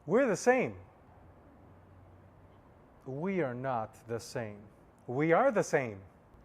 We're the same. We are not the same. We are the same.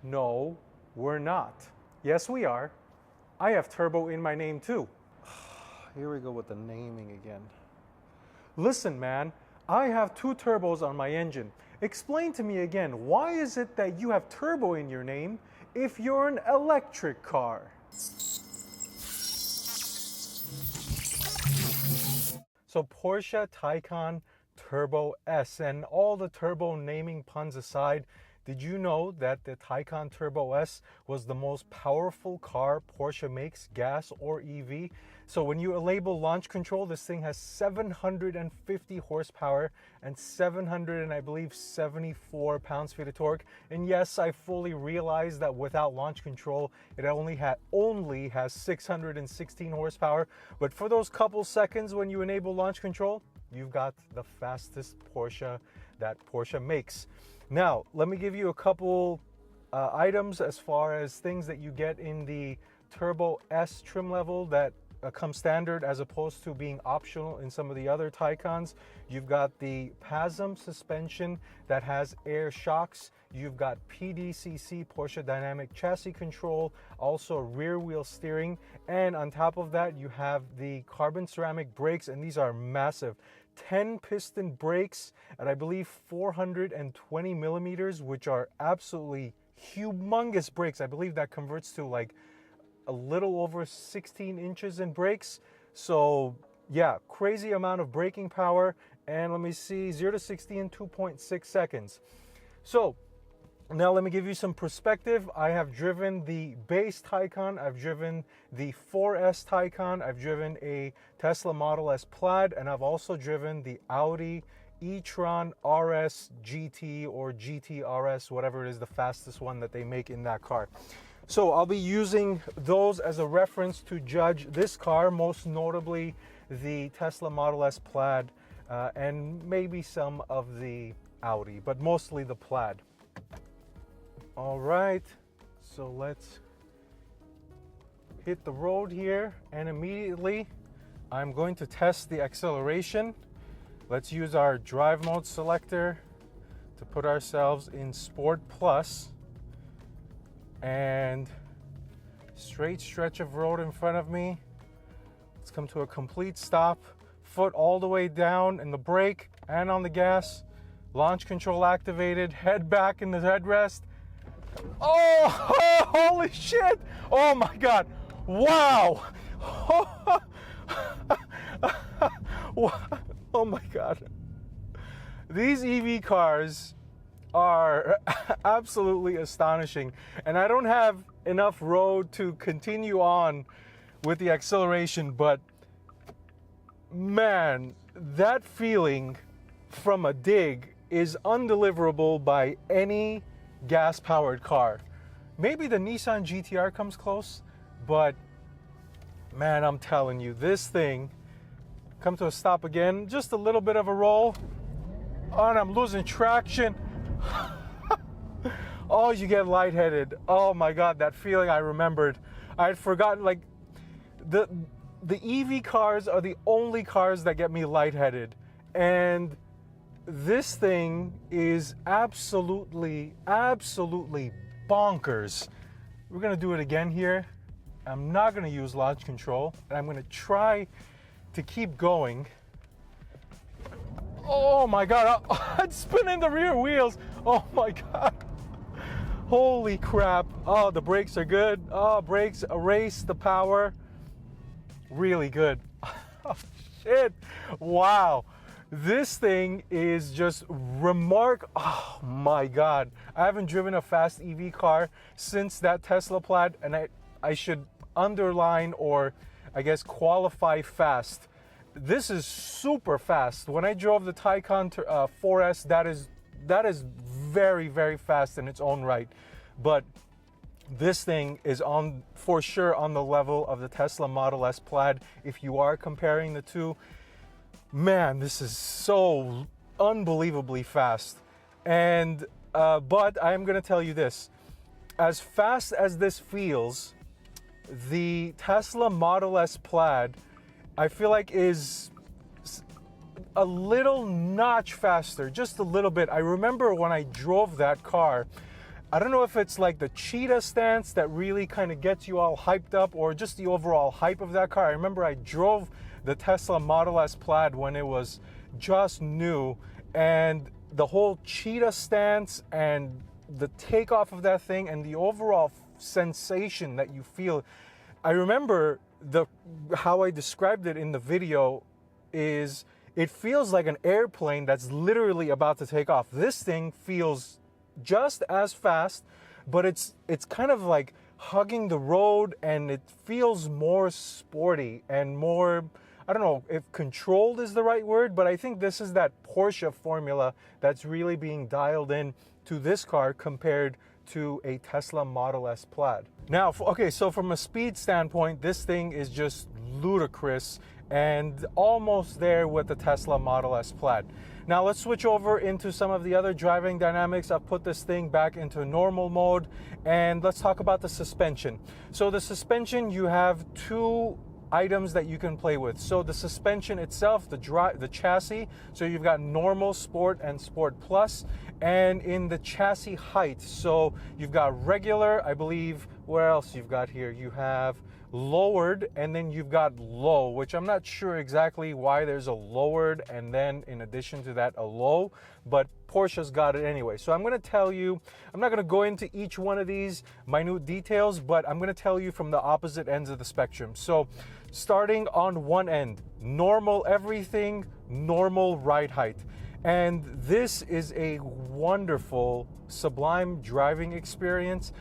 No, we're not. Yes, we are. I have turbo in my name too. Here we go with the naming again. Listen, man, I have 2 turbos on my engine. Explain to me again, why is it that you have turbo in your name if you're an electric car? So Porsche Taycan Turbo S, and all the turbo naming puns aside, did you know that the Taycan Turbo S was the most powerful car Porsche makes, gas or EV? So when you enable launch control, this thing has 750 horsepower and 700 and I believe 74 pounds-feet of torque. And yes, I fully realize that without launch control, it only has 616 horsepower. But for those couple seconds when you enable launch control, you've got the fastest Porsche that Porsche makes. Now, let me give you a couple items as far as things that you get in the Turbo S trim level that come standard as opposed to being optional in some of the other Taycans. You've got the PASM suspension that has air shocks. You've got PDCC, Porsche Dynamic Chassis Control, also rear wheel steering. And on top of that, you have the carbon ceramic brakes, and these are massive. 10 piston brakes at I believe 420 millimeters, which are absolutely humongous brakes. I believe that converts to like a little over 16 inches in brakes. So yeah, crazy amount of braking power. And let me see, 0 to 60 in 2.6 seconds. So now let me give you some perspective. I have driven the base Taycan, I've driven the 4S Taycan, I've driven a Tesla Model S Plaid, and I've also driven the Audi e-tron RS GT or GT RS, whatever it is, the fastest one that they make in that car. So I'll be using those as a reference to judge this car, most notably the Tesla Model S Plaid and maybe some of the Audi, but mostly the Plaid. All right, so let's hit the road here, and immediately I'm going to test the acceleration. Let's use our drive mode selector to put ourselves in Sport Plus, and straight stretch of road in front of me. Let's come to a complete stop, foot all the way down in the brake and on the gas, launch control activated, head back in the headrest. Oh, holy shit! Oh my God! Wow! Oh my God! These EV cars are absolutely astonishing, and I don't have enough road to continue on with the acceleration, but man, that feeling from a dig is undeliverable by any gas-powered car. Maybe the Nissan GTR comes close, but man, I'm telling you, this thing, come to a stop again, just a little bit of a roll, and I'm losing traction. Oh, you get lightheaded. Oh my God, that feeling I remembered. I had forgotten, like, the EV cars are the only cars that get me lightheaded, and this thing is absolutely bonkers. We're gonna do it again here. I'm not gonna use launch control, and I'm gonna try to keep going. Oh my God, I'm spinning the rear wheels. Oh my God. Holy crap. Oh, the brakes are good. Oh, brakes erase the power. Really good. Oh, shit. Wow. This thing is just Oh my God. I haven't driven a fast EV car since that Tesla Plaid, and I should underline, or I guess qualify, fast. This is super fast. When I drove the Taycan 4S, that is very, very fast in its own right. But this thing is for sure on the level of the Tesla Model S Plaid. If you are comparing the two, man, this is so unbelievably fast. And but I am going to tell you this: as fast as this feels, the Tesla Model S Plaid, I feel like, is a little notch faster, just a little bit. I remember when I drove that car, I don't know if it's like the cheetah stance that really kind of gets you all hyped up, or just the overall hype of that car. I remember I drove the Tesla Model S Plaid when it was just new, and the whole cheetah stance and the takeoff of that thing and the overall sensation that you feel. I remember how I described it in the video is it feels like an airplane that's literally about to take off. This thing feels just as fast, but it's kind of like hugging the road, and it feels more sporty and more, I don't know if controlled is the right word, but I think this is that Porsche formula that's really being dialed in to this car compared to a Tesla Model S Plaid. Now, okay, so from a speed standpoint, this thing is just ludicrous and almost there with the Tesla Model S Plaid. Now let's switch over into some of the other driving dynamics. I've put this thing back into normal mode, and let's talk about the suspension. So the suspension, you have two items that you can play with. So the suspension itself, the chassis, so you've got normal, sport, and sport plus, and in the chassis height, so you've got regular, I believe, where else you've got here? You have lowered, and then you've got low, which I'm not sure exactly why there's a lowered and then in addition to that a low, but Porsche's got it anyway. So I'm going to tell you, I'm not going to go into each one of these minute details, but I'm going to tell you from the opposite ends of the spectrum. So starting on one end, normal everything, normal ride height. And this is a wonderful, sublime driving experience,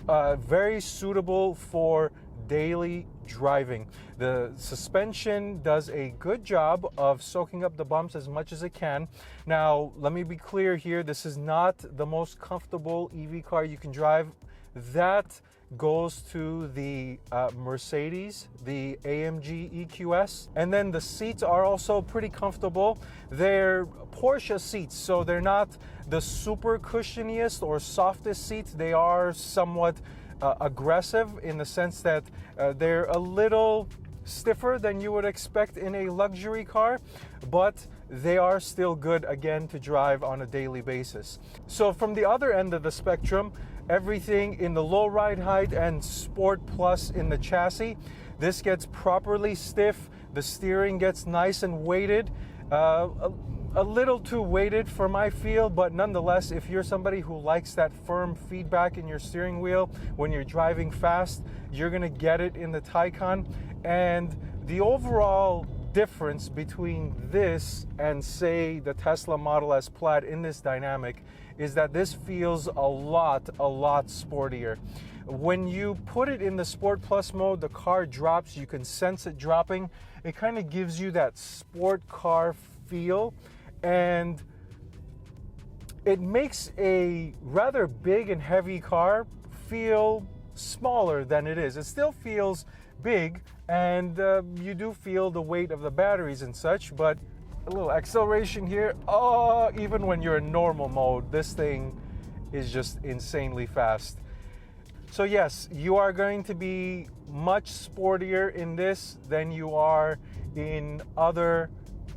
very suitable for daily driving. The suspension does a good job of soaking up the bumps as much as it can. Now, let me be clear here, this is not the most comfortable EV car you can drive. That goes to the Mercedes, the AMG EQS, and then the seats are also pretty comfortable. They're Porsche seats, so they're not the super cushioniest or softest seats. They are somewhat aggressive in the sense that they're a little stiffer than you would expect in a luxury car, but they are still good, again, to drive on a daily basis. So from the other end of the spectrum, everything in the low ride height and sport plus in the chassis, this gets properly stiff. The steering gets nice and weighted, a little too weighted for my feel, but nonetheless, if you're somebody who likes that firm feedback in your steering wheel when you're driving fast, you're gonna get it in the Taycan. And the overall difference between this and, say, the Tesla Model S Plaid in this dynamic is that this feels a lot sportier. When you put it in the Sport Plus mode, the car drops, you can sense it dropping. It kind of gives you that sport car feel, and it makes a rather big and heavy car feel smaller than it is. It still feels big, and you do feel the weight of the batteries and such, but a little acceleration here, oh, even when you're in normal mode, this thing is just insanely fast. So yes, you are going to be much sportier in this than you are in other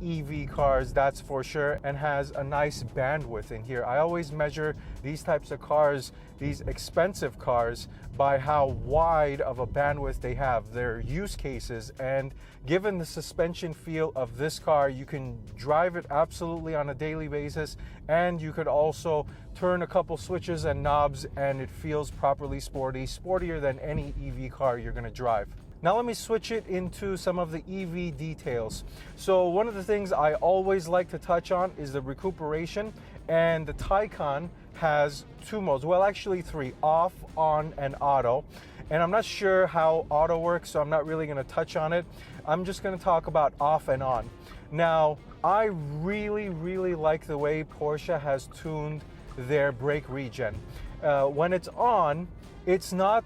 EV cars, that's for sure, and has a nice bandwidth in here. I always measure these types of cars, these expensive cars, by how wide of a bandwidth they have, their use cases, and given the suspension feel of this car, you can drive it absolutely on a daily basis, and you could also turn a couple switches and knobs and it feels properly sporty, sportier than any EV car you're going to drive. Now let me switch it into some of the EV details. So one of the things I always like to touch on is the recuperation, and the Taycan has two modes, well actually three: off, on, and auto. And I'm not sure how auto works, so I'm not really going to touch on it. I'm just going to talk about off and on. Now, I really like the way Porsche has tuned their brake regen. When it's on, it's not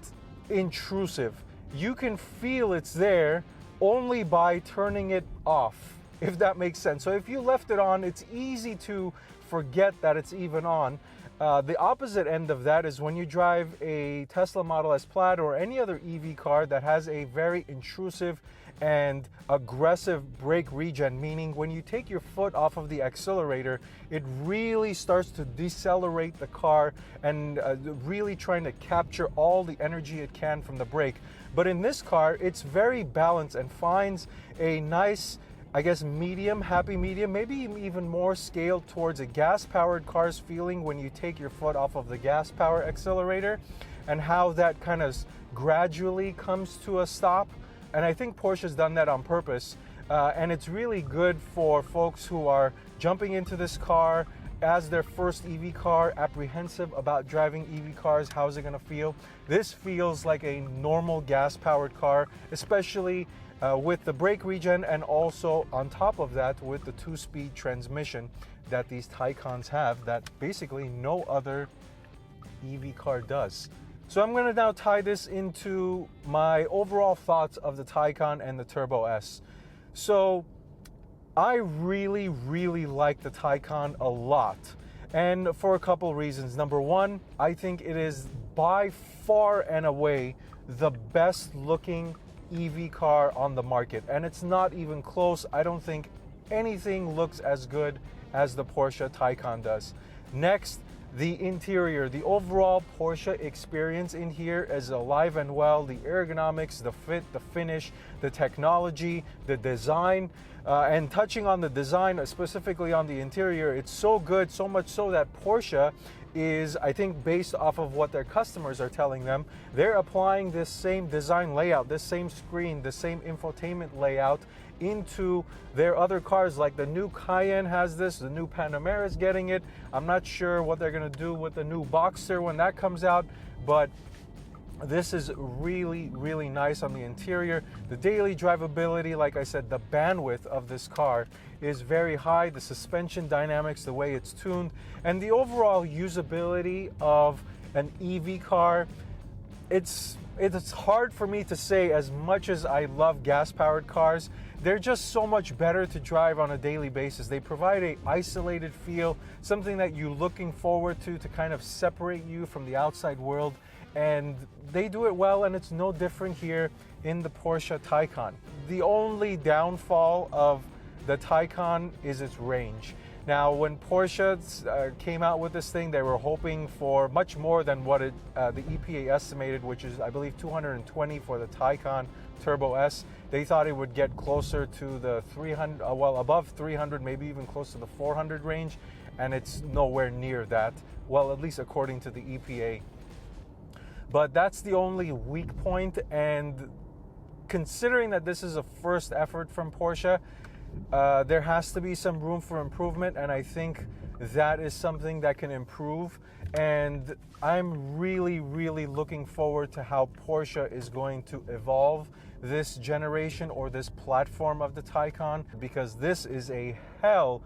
intrusive. You can feel it's there only by turning it off, if that makes sense. So if you left it on, it's easy to forget that it's even on. The opposite end of that is when you drive a Tesla Model S Plaid or any other EV car that has a very intrusive and aggressive brake regen, meaning when you take your foot off of the accelerator, it really starts to decelerate the car and really trying to capture all the energy it can from the brake. But in this car, it's very balanced and finds a nice, I guess, medium, happy medium, maybe even more scaled towards a gas-powered car's feeling when you take your foot off of the gas power accelerator, and how that kind of gradually comes to a stop. And I think Porsche's done that on purpose. And it's really good for folks who are jumping into this car as their first EV car, apprehensive about driving EV cars. How's it gonna feel? This feels like a normal gas-powered car, especially with the brake regen, and also on top of that with the 2-speed transmission that these Taycans have that basically no other EV car does. So I'm gonna now tie this into my overall thoughts of the Taycan and the Turbo S. So I really, really like the Taycan a lot, and for a couple reasons. Number one, I think it is by far and away the best looking EV car on the market, and it's not even close. I don't think anything looks as good as the Porsche Taycan does. Next, the interior, the overall Porsche experience in here is alive and well. The ergonomics, the fit, the finish, the technology, the design, and touching on the design, specifically on the interior, it's so good, so much so that Porsche is, I think, based off of what their customers are telling them, they're applying this same design layout, this same screen, the same infotainment layout into their other cars. Like the new Cayenne has this, the new Panamera is getting it. I'm not sure what they're gonna do with the new Boxster when that comes out, but this is really, really nice on the interior. The daily drivability, like I said, the bandwidth of this car is very high. The suspension dynamics, the way it's tuned, and the overall usability of an EV car, it's hard for me to say. As much as I love gas-powered cars, they're just so much better to drive on a daily basis. They provide a isolated feel, something that you're looking forward to kind of separate you from the outside world, and they do it well, and it's no different here in the Porsche Taycan. The only downfall of the Taycan is its range. Now, when Porsche came out with this thing, they were hoping for much more than what the EPA estimated, which is, I believe, 220 for the Taycan Turbo S. They thought it would get closer to the 300, well, above 300, maybe even close to the 400 range, and it's nowhere near that. Well, at least according to the EPA. But that's the only weak point, and considering that this is a first effort from Porsche, there has to be some room for improvement, and I think that is something that can improve. And I'm really, really looking forward to how Porsche is going to evolve this generation or this platform of the Taycan, because this is a hell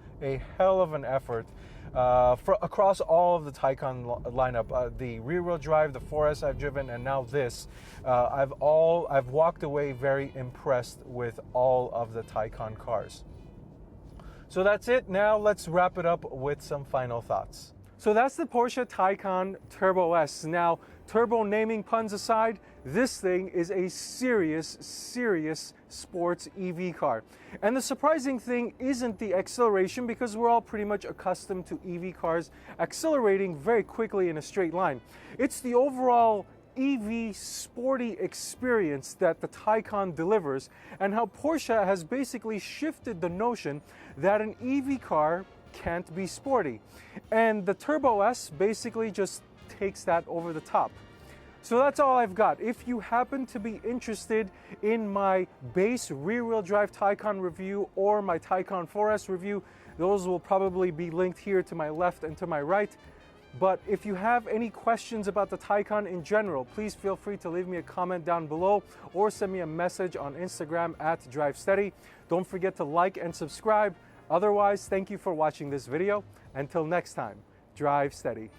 of an effort across all of the Taycan lineup. The rear-wheel drive, the 4S I've driven, and now this. I've walked away very impressed with all of the Taycan cars. So that's it. Now let's wrap it up with some final thoughts. So that's the Porsche Taycan Turbo S. Now, turbo naming puns aside, this thing is a serious sports EV car. And the surprising thing isn't the acceleration, because we're all pretty much accustomed to EV cars accelerating very quickly in a straight line. It's the overall EV sporty experience that the Taycan delivers, and how Porsche has basically shifted the notion that an EV car can't be sporty. And the Turbo S basically just takes that over the top. So that's all I've got. If you happen to be interested in my base rear-wheel drive Taycan review or my Taycan 4S review, those will probably be linked here to my left and to my right. But if you have any questions about the Taycan in general, please feel free to leave me a comment down below or send me a message on Instagram @DriveSteady. Don't forget to like and subscribe. Otherwise, thank you for watching this video. Until next time, drive steady.